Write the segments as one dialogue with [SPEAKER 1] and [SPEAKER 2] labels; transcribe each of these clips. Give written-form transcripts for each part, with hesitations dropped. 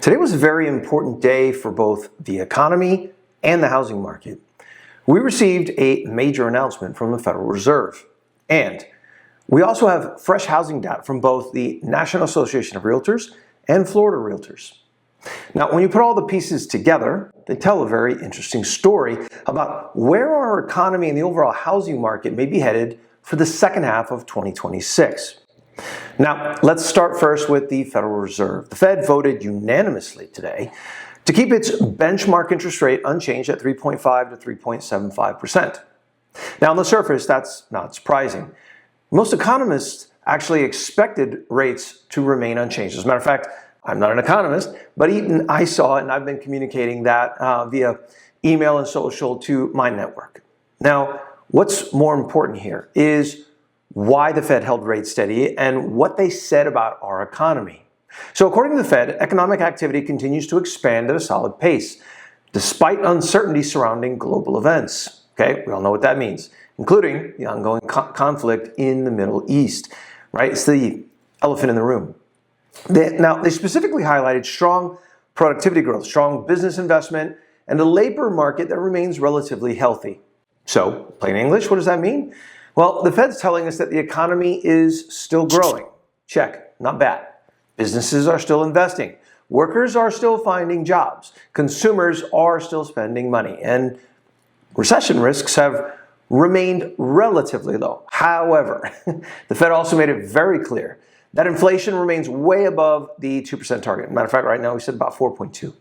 [SPEAKER 1] Today was a very important day for both the economy and the housing market. We received a major announcement from the Federal Reserve, and we also have fresh housing data from both the National Association of Realtors and Florida Realtors. Now, when you put all the pieces together, they tell a very interesting story about where our economy and the overall housing market may be headed for the second half of 2026. Now, let's start first with the Federal Reserve. The Fed voted unanimously today to keep its benchmark interest rate unchanged at 3.5 to 3.75%. Now, on the surface, that's not surprising. Most economists actually expected rates to remain unchanged. As a matter of fact, I'm not an economist, but even I saw it, and I've been communicating that via email and social to my network. Now, what's more important here is why the Fed held rates steady and what they said about our economy. So according to the Fed, economic activity continues to expand at a solid pace, despite uncertainty surrounding global events. Okay, we all know what that means, including the ongoing conflict in the Middle East, right? It's the elephant in the room. They specifically highlighted strong productivity growth, strong business investment, and a labor market that remains relatively healthy. So, plain English, what does that mean? Well, the Fed's telling us that the economy is still growing. Check, not bad. Businesses are still investing. Workers are still finding jobs. Consumers are still spending money. And recession risks have remained relatively low. However, the Fed also made it very clear that inflation remains way above the 2% target. Matter of fact, right now we said about 4.2.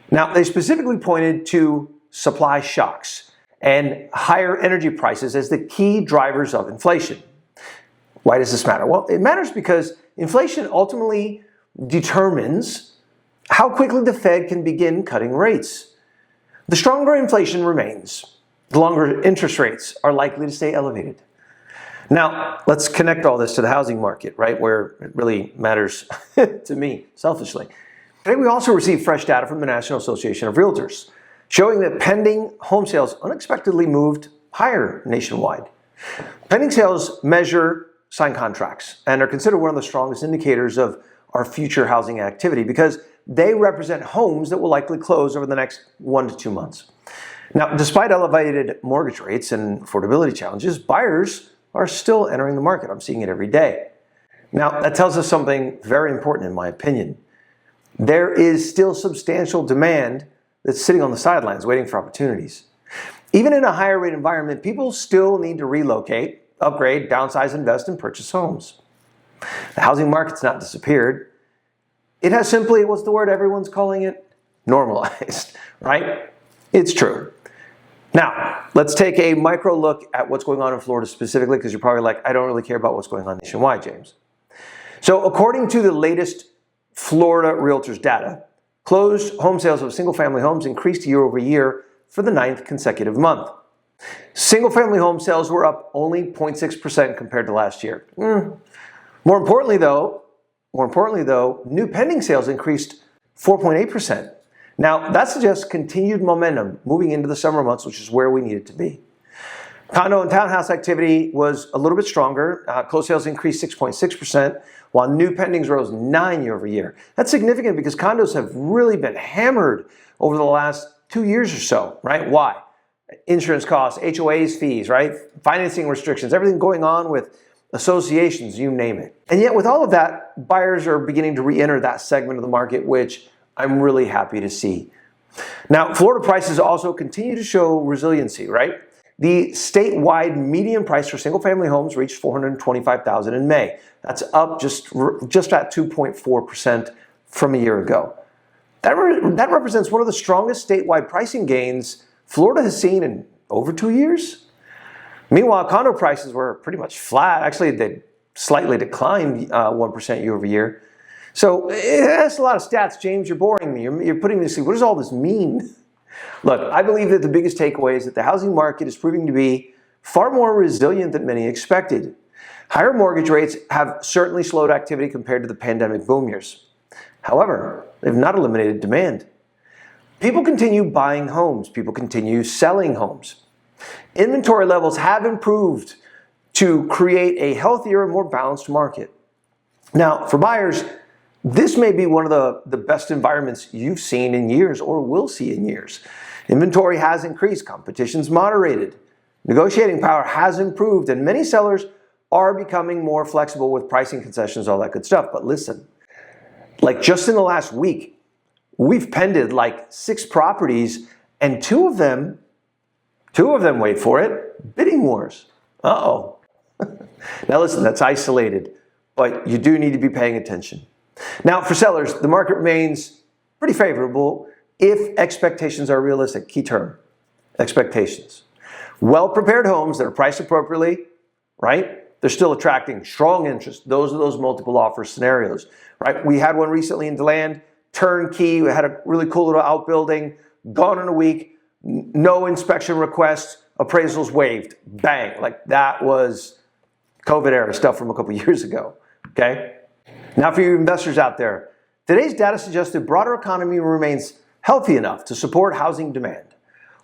[SPEAKER 1] Now, they specifically pointed to supply shocks and higher energy prices as the key drivers of inflation. Why does this matter? Well, it matters because inflation ultimately determines how quickly the Fed can begin cutting rates. The stronger inflation remains, the longer interest rates are likely to stay elevated. Now, let's connect all this to the housing market, right, where it really matters to me, selfishly. Today, we also received fresh data from the National Association of Realtors, showing that pending home sales unexpectedly moved higher nationwide. Pending sales measure signed contracts and are considered one of the strongest indicators of our future housing activity because they represent homes that will likely close over the next 1 to 2 months. Now, despite elevated mortgage rates and affordability challenges, buyers are still entering the market. I'm seeing it every day. Now, that tells us something very important in my opinion. There is still substantial demand that's sitting on the sidelines waiting for opportunities. Even in a higher rate environment, people still need to relocate, upgrade, downsize, invest, and purchase homes. The housing market's not disappeared. It has simply, what's the word everyone's calling it? Normalized, right? It's true. Now, let's take a micro look at what's going on in Florida specifically, because you're probably like, I don't really care about what's going on nationwide, James. So according to the latest Florida Realtors data, closed home sales of single-family homes increased year over year for the 9th consecutive month. Single-family home sales were up only 0.6% compared to last year. More importantly, though, new pending sales increased 4.8%. Now, that suggests continued momentum moving into the summer months, which is where we need it to be. Condo and townhouse activity was a little bit stronger. Closed sales increased 6.6%, while new pendings rose 9% year over year. That's significant because condos have really been hammered over the last 2 years or so, right? Why? Insurance costs, HOAs fees, right? Financing restrictions, everything going on with associations, you name it. And yet with all of that, buyers are beginning to re-enter that segment of the market, which I'm really happy to see. Now, Florida prices also continue to show resiliency, right? The statewide median price for single-family homes reached $425,000 in May. That's up just at 2.4% from a year ago. That represents one of the strongest statewide pricing gains Florida has seen in over 2 years. Meanwhile, condo prices were pretty much flat. Actually, they slightly declined 1% year over year. So that's a lot of stats, James. You're boring me. You're putting me to sleep. What does all this mean? Look, I believe that the biggest takeaway is that the housing market is proving to be far more resilient than many expected. Higher mortgage rates have certainly slowed activity compared to the pandemic boom years. However, they've not eliminated demand. People continue buying homes. People continue selling homes. Inventory levels have improved to create a healthier and more balanced market. Now, for buyers, This may be one of the best environments you've seen in years or will see in years. Inventory has increased, competition's moderated, negotiating power has improved, and many sellers are becoming more flexible with pricing concessions, all that good stuff. But listen, like just in the last week, we've pended like 6 properties, and two of them, wait for it, bidding wars. Uh-oh. Now listen, that's isolated, but you do need to be paying attention. Now for sellers, the market remains pretty favorable if expectations are realistic. Key term, expectations. Well-prepared homes that are priced appropriately, right? They're still attracting strong interest. Those are those multiple offer scenarios, right? We had one recently in DeLand, turnkey. We had a really cool little outbuilding, gone in a week, no inspection requests, appraisals waived. Bang, like that was COVID era stuff from a couple years ago, okay? Now for you investors out there, today's data suggests the broader economy remains healthy enough to support housing demand,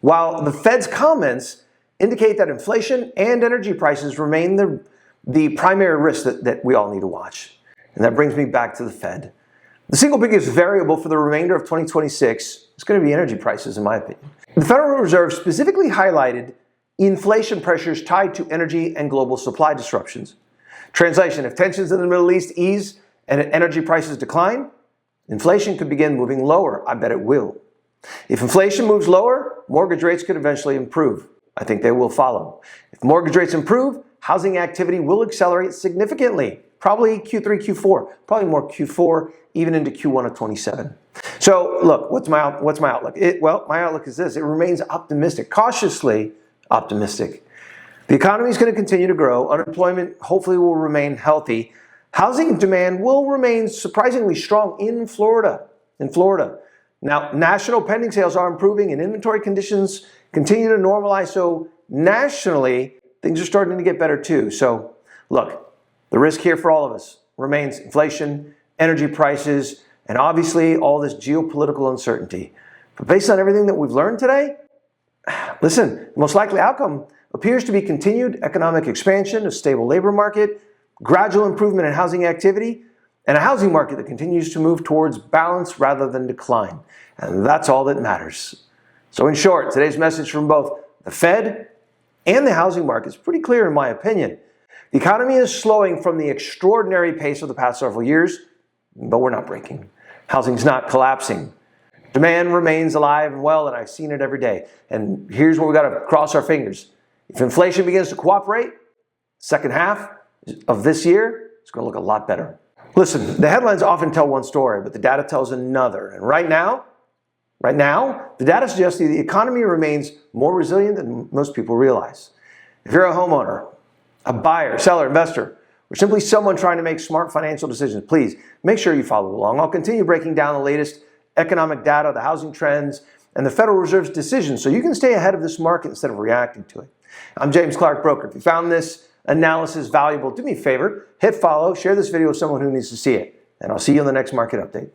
[SPEAKER 1] while the Fed's comments indicate that inflation and energy prices remain the primary risk that we all need to watch. And that brings me back to the Fed. The single biggest variable for the remainder of 2026 is going to be energy prices, in my opinion. The Federal Reserve specifically highlighted inflation pressures tied to energy and global supply disruptions. Translation, if tensions in the Middle East ease and energy prices decline, inflation could begin moving lower. I bet it will. If inflation moves lower, mortgage rates could eventually improve. I think they will follow. If mortgage rates improve, housing activity will accelerate significantly. Probably Q3, Q4, probably more Q4, even into Q1 of 27. So look, what's my outlook? Well, my outlook is this. It remains optimistic, cautiously optimistic. The economy is going to continue to grow. Unemployment hopefully will remain healthy. Housing demand will remain surprisingly strong in Florida. Now, national pending sales are improving and inventory conditions continue to normalize. So nationally, things are starting to get better too. So look, the risk here for all of us remains inflation, energy prices, and obviously all this geopolitical uncertainty. But based on everything that we've learned today, listen, the most likely outcome appears to be continued economic expansion, a stable labor market, gradual improvement in housing activity, and a housing market that continues to move towards balance rather than decline. And that's all that matters. So in short, today's message from both the Fed and the housing market is pretty clear in my opinion. The economy is slowing from the extraordinary pace of the past several years, but we're not breaking. Housing's not collapsing. Demand remains alive and well, and I've seen it every day. And here's where we got to cross our fingers. If inflation begins to cooperate, second half of this year, it's going to look a lot better. Listen, the headlines often tell one story, but the data tells another. And right now, the data suggests the economy remains more resilient than most people realize. If you're a homeowner, a buyer, seller, investor, or simply someone trying to make smart financial decisions, please make sure you follow along. I'll continue breaking down the latest economic data, the housing trends, and the Federal Reserve's decisions so you can stay ahead of this market instead of reacting to it. I'm James Clark, broker. If you found this analysis valuable, do me a favor, hit follow, share this video with someone who needs to see it, and I'll see you in the next market update.